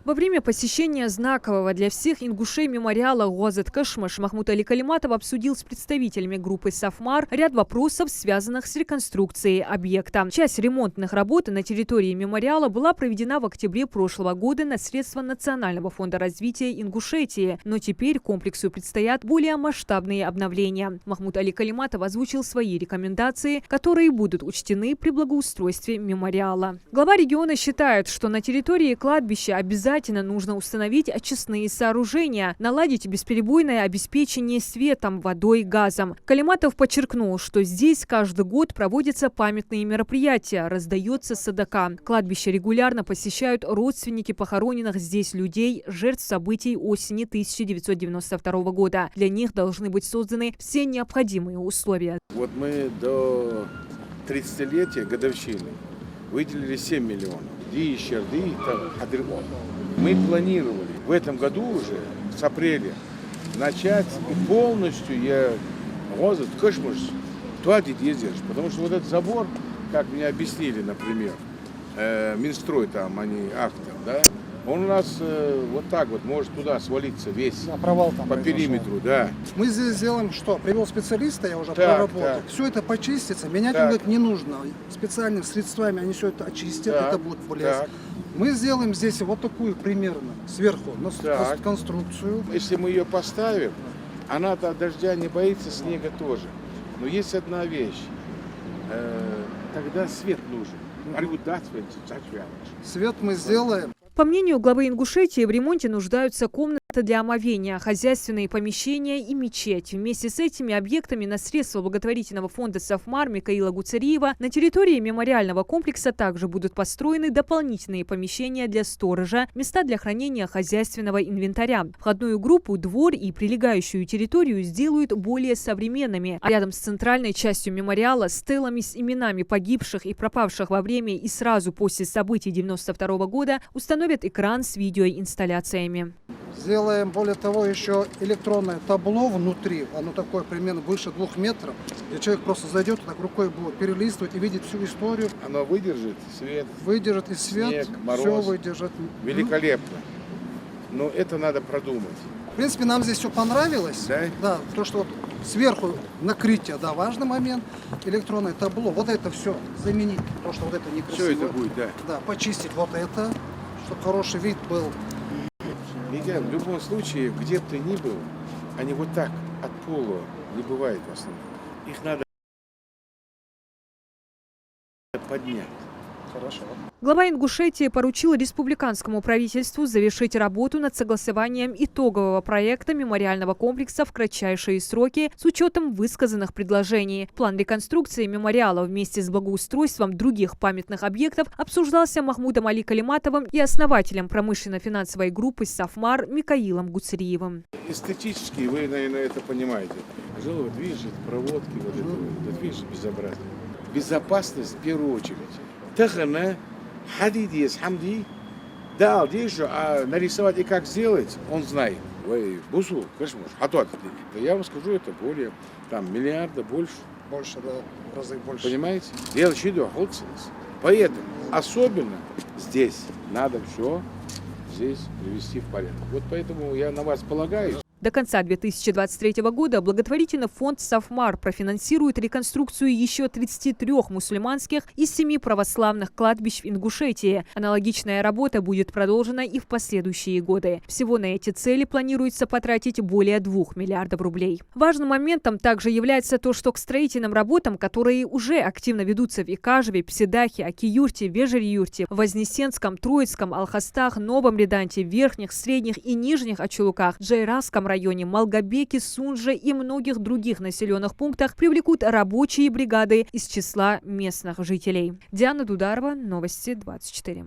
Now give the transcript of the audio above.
Во время посещения знакового для всех ингушей мемориала Гозет Кышмыш Махмуд Али Калиматов обсудил с представителями группы «Сафмар» ряд вопросов, связанных с реконструкцией объекта. Часть ремонтных работ на территории мемориала была проведена в октябре прошлого года на средства Национального фонда развития Ингушетии, но теперь комплексу предстоят более масштабные обновления. Махмуд Али Калиматов озвучил свои рекомендации, которые будут учтены при благоустройстве мемориала. Глава региона считает, что на территории кладбища обязательно нужно установить очистные сооружения, наладить бесперебойное обеспечение светом, водой, газом. Калиматов подчеркнул, что здесь каждый год проводятся памятные мероприятия, раздается садака. Кладбище регулярно посещают родственники похороненных здесь людей, жертв событий осени 1992 года. Для них должны быть созданы все необходимые условия. Вот мы до 30-летия годовщины выделили 7 миллионов. Мы планировали в этом году уже, с апреля, начать и полностью Гозет Кышмыш платить ездишь. Потому что вот этот забор, как мне объяснили, например, Минстрой там, они актом, да, он у нас вот так вот может туда свалиться весь, провал там по периметру, да. Мы здесь сделаем что? Привел специалиста, я уже проработал. Так. Все это почистится, менять говорит, не нужно. Специальными средствами они все это очистят, это будет блеск. Мы сделаем здесь вот такую примерно сверху конструкцию. Если мы ее поставим, она-то от дождя не боится, снега тоже. Но есть одна вещь, тогда свет нужен. Свет мы сделаем. По мнению главы Ингушетии, в ремонте нуждаются комнаты для омовения, хозяйственные помещения и мечеть. Вместе с этими объектами на средства благотворительного фонда «Сафмар» Микаила Гуцериева на территории мемориального комплекса также будут построены дополнительные помещения для сторожа, места для хранения хозяйственного инвентаря. Входную группу, двор и прилегающую территорию сделают более современными. А рядом с центральной частью мемориала стелами с именами погибших и пропавших во время и сразу после событий 1992 года установят экран с видеоинсталляциями. Сделаем, более того, еще электронное табло внутри. Оно такое примерно выше 2 метров. Где человек просто зайдет, так рукой будет перелистывать и видеть всю историю. Оно выдержит свет. Выдержит и свет, снег, мороз. все выдержит. Великолепно. Но это надо продумать. В принципе, нам здесь все понравилось. Да? Да, то, что вот сверху накрытие, да, важный момент. Электронное табло, вот это все заменить. То, что вот это некрасиво. Все это будет, да. Да, почистить вот это, чтобы хороший вид был. Мигель, в любом случае, где бы ты ни был, они вот так от пола не бывает в основном. Их надо поднять. Хорошо. Глава Ингушетии поручил республиканскому правительству завершить работу над согласованием итогового проекта мемориального комплекса в кратчайшие сроки с учетом высказанных предложений. План реконструкции мемориала вместе с благоустройством других памятных объектов обсуждался Махмудом Али Калиматовым и основателем промышленно-финансовой группы «Сафмар» Микаилом Гуцериевым. Эстетически вы, наверное, это понимаете. Вот видишь, проводки, вот это видишь, безобразие. Безопасность в первую очередь. Тахана, Хадидис, Хамди, да, здесь же, а нарисовать и как сделать, он знает. Ой, Бусу, Кышмыш, да я вам скажу, это более, там, миллиарда больше. Больше, да, в разы больше. Понимаете? Дело щедро, поэтому, особенно здесь, надо все здесь привести в порядок. Вот поэтому я на вас полагаюсь. До конца 2023 года благотворительный фонд «Сафмар» профинансирует реконструкцию еще 33 мусульманских и 7 православных кладбищ в Ингушетии. Аналогичная работа будет продолжена и в последующие годы. Всего на эти цели планируется потратить более 2 миллиардов рублей. Важным моментом также является то, что к строительным работам, которые уже активно ведутся в Икажеве, Псидахе, Акиюрте, Вежер-Юрте, Вознесенском, Троицком, Алхастах, Новом Реданте, Верхних, Средних и Нижних Ачулуках, Джайрасском районе, Малгобеке, Сунже и многих других населенных пунктах привлекут рабочие бригады из числа местных жителей. Диана Дударова, Новости 24.